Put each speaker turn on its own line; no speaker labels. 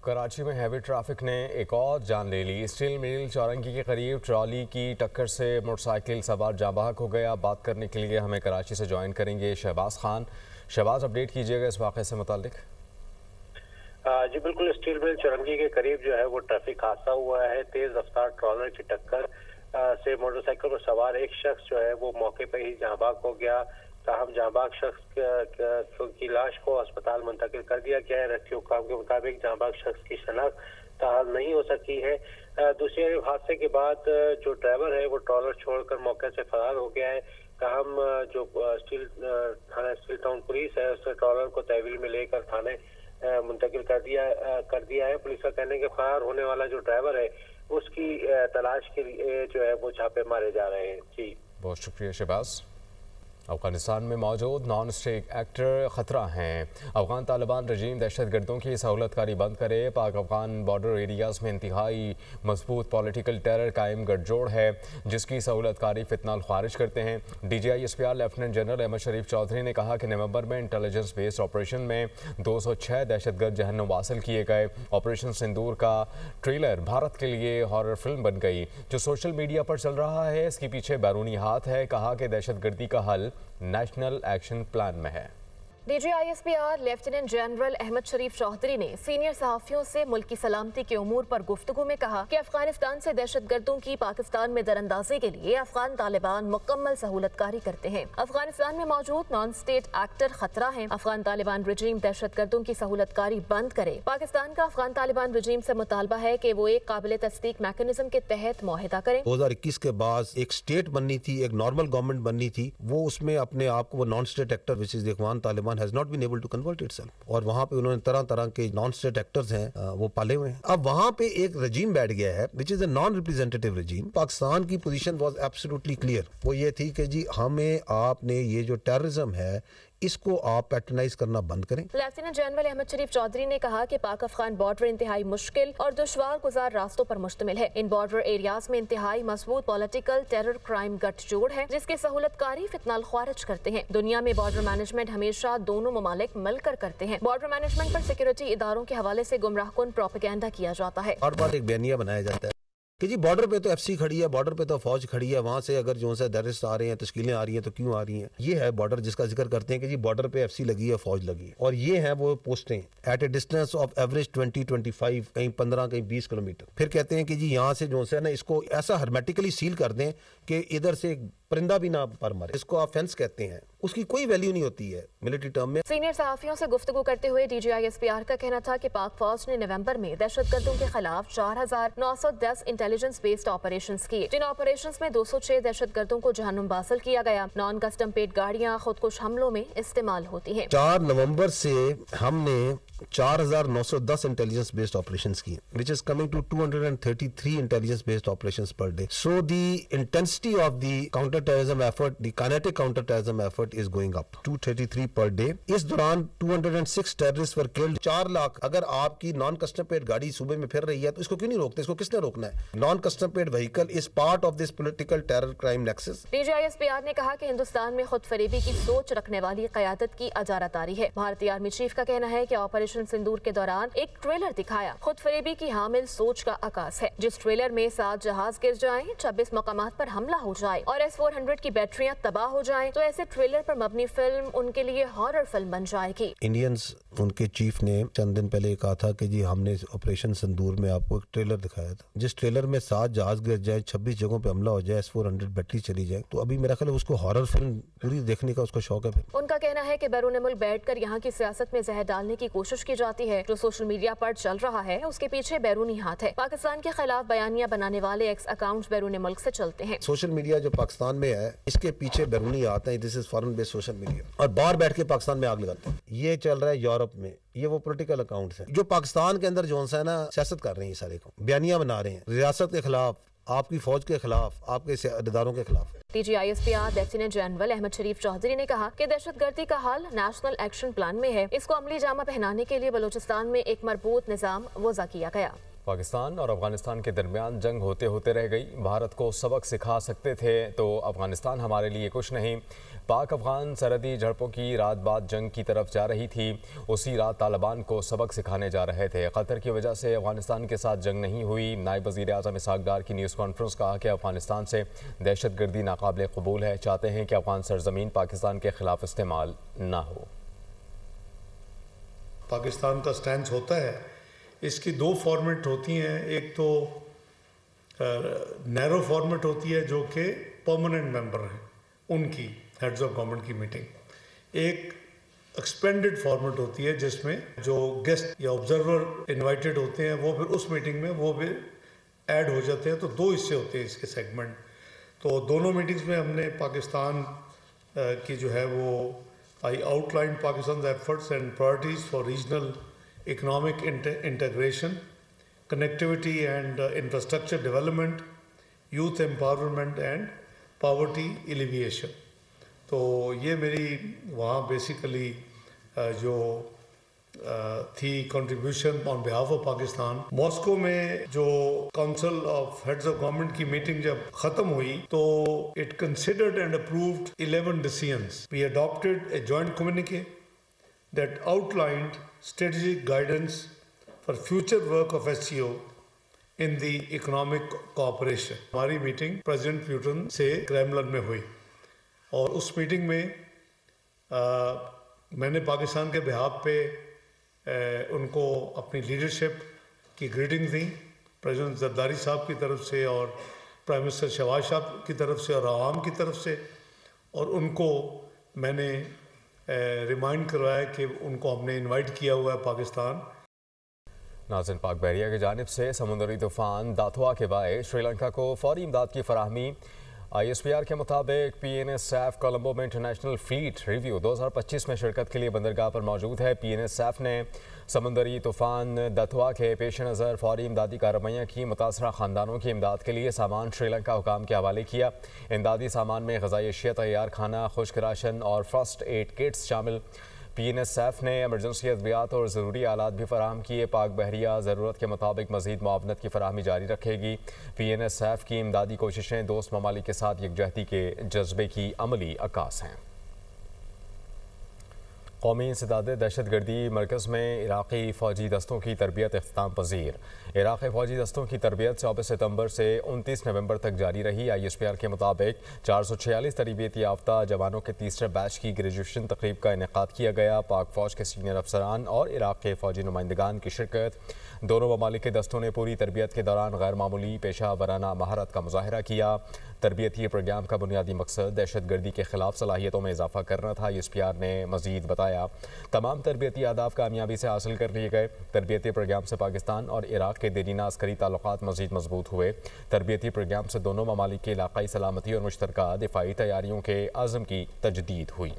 کراچی میں heavy traffic نے ایک اور جان لے لی۔ اسٹیل مل چورنگی کے قریب ٹرالی کی ٹکر سے موٹر سائیکل سوار جاں بحق ہو گیا۔ بات کرنے کے لیے ہمیں کراچی سے جوائن کریں گے شہباز خان۔ شہباز، اپڈیٹ کیجیے گا اس واقعے سے متعلق۔
جی بالکل، اسٹیل مل چورنگی کے قریب جو ہے وہ ٹریفک حادثہ ہوا ہے۔ تیز رفتار ٹرالر کی ٹکر سے موٹر سائیکل پر سوار ایک شخص جو ہے وہ موقع پہ ہی جاں بحق ہو گیا۔ تاہم جاں بحق شخص کی لاش کو اسپتال منتقل کر دیا گیا ہے۔ ریسکیو حکام کے مطابق جاں بحق شخص کی شناخت تاحال نہیں ہو سکی ہے۔ دوسری حادثے کے بعد جو ڈرائیور ہے وہ ٹرالر چھوڑ کر موقع سے فرار ہو گیا ہے۔ تاہم جو تھانہ اسٹیل ٹاؤن پولیس ہے اس نے ٹرالر کو تحویل میں لے کر تھانے منتقل کر دیا ہے۔ پولیس کا کہنا ہے کہ فرار ہونے والا جو ڈرائیور ہے اس کی تلاش کے لیے جو ہے وہ چھاپے مارے جا رہے ہیں۔ جی
بہت شکریہ شہباز۔ افغانستان میں موجود نان اسٹیٹ ایکٹر خطرہ ہیں۔ افغان طالبان رجیم دہشت گردوں کی سہولت کاری بند کرے۔ پاک افغان بارڈر ایریاز میں انتہائی مضبوط پولیٹیکل ٹیرر قائم گٹھ جوڑ ہے جس کی سہولت کاری فتنہ الخوارج کرتے ہیں۔ D G I S P R lieutenant general Ahmed Sharif Chaudhry نے کہا کہ نومبر میں انٹیلیجنس بیسڈ آپریشن میں 206 دہشت گرد جہنم واصل کیے گئے۔ آپریشن سندور کا ٹریلر بھارت کے لیے ہارر فلم بن گئی جو سوشل میڈیا پر چل رہا ہے۔ اس کے پیچھے بیرونی ہاتھ ہے۔ کہا کہ دہشت گردی کا حل نیشنل ایکشن پلان میں ہے۔
D G I S P R lieutenant general Ahmed Sharif Chaudhry نے سینئر صحافیوں سے ملک کی سلامتی کے امور پر گفتگو میں کہا کہ افغانستان سے دہشت گردوں کی پاکستان میں دراندازی کے لیے افغان طالبان مکمل سہولت کاری کرتے ہیں۔ افغانستان میں موجود نان اسٹیٹ ایکٹر خطرہ ہیں۔ افغان طالبان رجیم دہشت گردوں کی سہولت کاری بند کرے۔ پاکستان کا افغان طالبان رجیم سے مطالبہ ہے کہ وہ ایک قابل تصدیق میکانزم کے تحت معاہدہ کریں۔
2021 کے بعد ایک اسٹیٹ بننی تھی، ایک نارمل گورنمنٹ بننی تھی، وہ اس میں اپنے آپ کو وہ non state actor which is Afghan Taliban has not been able to convert itself، اور وہاں پہ انہوں نے طرح طرح کے نان اسٹیٹ ایکٹرز ہیں وہ پالے ہوئے ہیں۔ اب وہاں پہ ایک رجیم بیٹھ گیا ہے which is a non-representative regime۔ Pakistan کی پوزیشن was absolutely clear، وہ یہ تھی کہ جی ہمیں آپ نے یہ جو ٹیررزم ہے اس کو آپ پیٹرنائز کرنا بند کریں۔
لیفٹیننٹ جنرل احمد شریف چودھری نے کہا کہ پاک افغان بارڈر انتہائی مشکل اور دشوار گزار راستوں پر مشتمل ہے۔ ان بارڈر ایریاز میں انتہائی مضبوط پولیٹیکل ٹیرر کرائم گٹھ جوڑ ہے جس کی سہولت کاری فتنہ الخوارج کرتے ہیں۔ دنیا میں بارڈر مینجمنٹ ہمیشہ دونوں ممالک مل کر کرتے ہیں۔ بارڈر مینجمنٹ پر سیکورٹی اداروں کے حوالے سے گمراہ کن پروپیگنڈا کیا جاتا ہے۔
ہر بار ایک بیانیہ بنایا جاتا ہے کہ جی بارڈر پہ تو ایف سی کھڑی ہے، بارڈر پہ تو فوج کھڑی ہے، وہاں سے اگر جو ہے ٹیررسٹ آ رہے ہیں، تشکیلیں آ رہی ہیں تو کیوں آ رہی ہیں؟ یہ ہے بارڈر جس کا ذکر کرتے ہیں کہ جی بارڈر پہ ایف سی لگی ہے، فوج لگی ہے، اور یہ ہیں وہ پوسٹیں at a distance of average 20-25، کہیں 15 کہیں 20 کلومیٹر۔ پھر کہتے ہیں کہ جی یہاں سے جو ہے نا اس کو ایسا ہرمیٹیکلی سیل کر دیں کہ ادھر سے پرندہ بھی نہ پر مرے۔ اس کو آپ فینس کہتے ہیں، اس کی کوئی ویلیو نہیں ہوتی ہے ملٹری ٹرم میں۔
سینئر صحافیوں سے گفتگو کرتے ہوئے D G I S P R کا کہنا تھا کہ پاک فوج نے نومبر میں دہشت گردوں کے خلاف 4910 انٹیلیجنس بیسڈ آپریشنز کیے، جن آپریشنز میں 206 دہشت گردوں کو جہنم واصل کیا گیا۔ نان کسٹم پیڈ گاڑیاں خودکش حملوں میں استعمال ہوتی ہیں۔
4 نومبر سے ہم نے 4910 انٹیلیجنس بیسڈ آپریشنز کی which is coming to 233 intelligence based operations per day. So the intensity of the counter-terrorism effort, the kinetic counter-terrorism effort is going up. 233 per day. اس دوران 206 terrorists were killed. 4 لاکھ اگر آپ کی naan custom paid گاڑی صوبے میں پھر رہی ہے تو اس کو کیوں نہیں روکتے؟ اس کو کس نے روکنا ہے؟ Non custom paid vehicle is part of this political terror crime nexus.
D G I S P R نے کہا کہ ہندوستان میں خود فریبی کی سوچ رکھنے والی قیادت کی اجارہ داری ہے۔ بھارتی آرمی چیف کا کہنا ہے کہ آپریشن سندور کے دوران ایک ٹریلر دکھایا خود فریبی کی حامل سوچ کا عکاس ہے، جس ٹریلر میں 7 جہاز گر جائیں، 26 مقامات پر حملہ ہو جائے اور S-400 کی بیٹریاں تباہ ہو جائیں تو ایسے ٹریلر پر مبنی فلم ان کے لیے ہارر فلم بن جائے گی۔
انڈینز ان کے چیف نے چند دن پہلے کہا تھا کہ جی ہم نے آپریشن سندور میں آپ کو ایک ٹریلر دکھایا تھا، جس ٹریلر میں 7 جہاز گر جائے، 26 جگہوں پہ حملہ ہو جائے، S-400 بیٹری چلی جائے، تو ابھی میرا خیال ہے اس کو ہارر فلم پوری دیکھنے کا اس کو شوق ہے۔
ان کا کہنا ہے کہ بیرون ملک بیٹھ کر یہاں کی سیاست میں زہر ڈالنے کی کوشش کی جاتی ہے۔ جو سوشل میڈیا پر چل رہا ہے اس کے پیچھے بیرونی ہاتھ ہے۔ پاکستان کے خلاف بیانیہ بنانے والے ایکس اکاؤنٹس بیرون ملک سے چلتے ہیں۔
سوشل میڈیا جو پاکستان میں ہے اس کے پیچھے بیرونی آتے ہیں، this is foreign base social media, اور باہر بیٹھ کے پاکستان میں آگ لگاتے ہیں۔ یہ چل رہا ہے یورپ میں، یہ وہ پولیٹیکل اکاؤنٹس ہیں جو پاکستان کے اندر جو ہے نا سیاست کر رہے ہیں، سارے کو بیانیہ بنا رہے ہیں ریاست کے خلاف، آپ کی فوج کے خلاف، آپ کے اداروں کے خلاف۔
D G I S P R lieutenant general Ahmed Sharif Chaudhry نے کہا کہ دہشت گردی کا حل نیشنل ایکشن پلان میں ہے۔ اس کو عملی جامہ پہنانے کے لیے بلوچستان میں ایک مربوط نظام وضع کیا گیا۔
پاکستان اور افغانستان کے درمیان جنگ ہوتے ہوتے رہ گئی. بھارت کو سبق سکھا سکتے تھے تو افغانستان ہمارے لیے کچھ نہیں. پاک افغان سرحدی جھڑپوں کی رات بعد جنگ کی طرف جا رہی تھی. اسی رات طالبان کو سبق سکھانے جا رہے تھے. قطر کی وجہ سے افغانستان کے ساتھ جنگ نہیں ہوئی. نائب وزیر اعظم اسحاق ڈار کی نیوز کانفرنس کہا کہ افغانستان سے دہشت گردی ناقابل قبول ہے. چاہتے ہیں کہ افغان سرزمین پاکستان کے خلاف استعمال نہ ہو.
پاکستان کا سٹینس ہوتا ہے. اس کی دو فارمیٹ ہوتی ہیں. ایک تو نیرو فارمیٹ ہوتی ہے جو کہ پرماننٹ ممبر ہیں ان کی ہیڈز آف گورنمنٹ کی میٹنگ. ایک ایکسپینڈڈ فارمیٹ ہوتی ہے جس میں جو گیسٹ یا آبزرور انوائٹڈ ہوتے ہیں وہ پھر اس میٹنگ میں وہ بھی ایڈ ہو جاتے ہیں. تو دو حصے ہوتے ہیں اس کے سیگمنٹ. تو دونوں میٹنگز میں ہم نے پاکستان کی جو ہے وہ I outlined Pakistan's efforts and priorities for regional economic integration, connectivity and infrastructure development, youth empowerment and poverty alleviation. تو یہ میری وہاں بیسیکلی جو تھی contribution on behalf of Pakistan. Moscow میں جو council of heads of government کی میٹنگ جب ختم ہوئی تو it considered and approved 11 decisions. We adopted a joint communique that outlined strategic guidance for future work of SCO in the economic cooperation. ہماری میٹنگ پریزیڈنٹ پیوٹن سے Kremlin میں ہوئی اور اس میٹنگ میں میں نے پاکستان کے بہاف پہ ان کو اپنی لیڈرشپ کی گریٹنگ دیں پریزیڈنٹ زرداری صاحب کی طرف سے اور پرائم منسٹر شہباز صاحب کی طرف سے اور عوام کی طرف سے. اور ان کو میں نے ریمائنڈ کروایا کہ ان کو ہم نے انوائٹ کیا ہوا ہے پاکستان.
ناظرین، پاک بحریہ کی جانب سے سمندری طوفان داتوا کے باعث سری لنکا کو فوری امداد کی فراہمی. ISPR کے مطابق PNSF کولمبو میں انٹرنیشنل فلیٹ ریویو 2025 میں شرکت کے لیے بندرگاہ پر موجود ہے. PNSF نے سمندری طوفان داتوا کے پیش نظر فوری امدادی کارروائیاں کی. متاثرہ خاندانوں کی امداد کے لیے سامان سری لنکا حکام کے حوالے کیا. امدادی سامان میں غذائی اشیاء، تیار کھانا، خشک راشن اور فرسٹ ایڈ کٹس شامل. PNSF نے ایمرجنسی ادویات اور ضروری آلات بھی فراہم کیے. پاک بحریہ ضرورت کے مطابق مزید معاونت کی فراہمی جاری رکھے گی. PNSF کی امدادی کوششیں دوست ممالک کے ساتھ یکجہتی کے جذبے کی عملی عکاس ہیں. قومی انسداد دہشت گردی مرکز میں عراقی فوجی دستوں کی تربیت اختتام پذیر. عراقی فوجی دستوں کی تربیت 24 ستمبر سے 29 نومبر تک جاری رہی. ISPR کے مطابق 446 تربیت یافتہ جوانوں کے تیسرے بیچ کی گریجویشن تقریب کا انعقاد کیا گیا. پاک فوج کے سینئر افسران اور عراق کے فوجی نمائندگان کی شرکت. دونوں ممالک کے دستوں نے پوری تربیت کے دوران غیر معمولی پیشہ ورانہ مہارت کا مظاہرہ کیا. تربیتی پروگرام کا بنیادی مقصد دہشت گردی کے خلاف صلاحیتوں میں اضافہ کرنا تھا. ISPR نے مزید بتایا تمام تربیتی اہداف کامیابی سے حاصل کر لیے گئے. تربیتی پروگرام سے پاکستان اور عراق کے دیرینہ عسکری تعلقات مزید مضبوط ہوئے. تربیتی پروگرام سے دونوں ممالک کی علاقائی سلامتی اور مشترکہ دفاعی تیاریوں کے عزم کی تجدید ہوئی.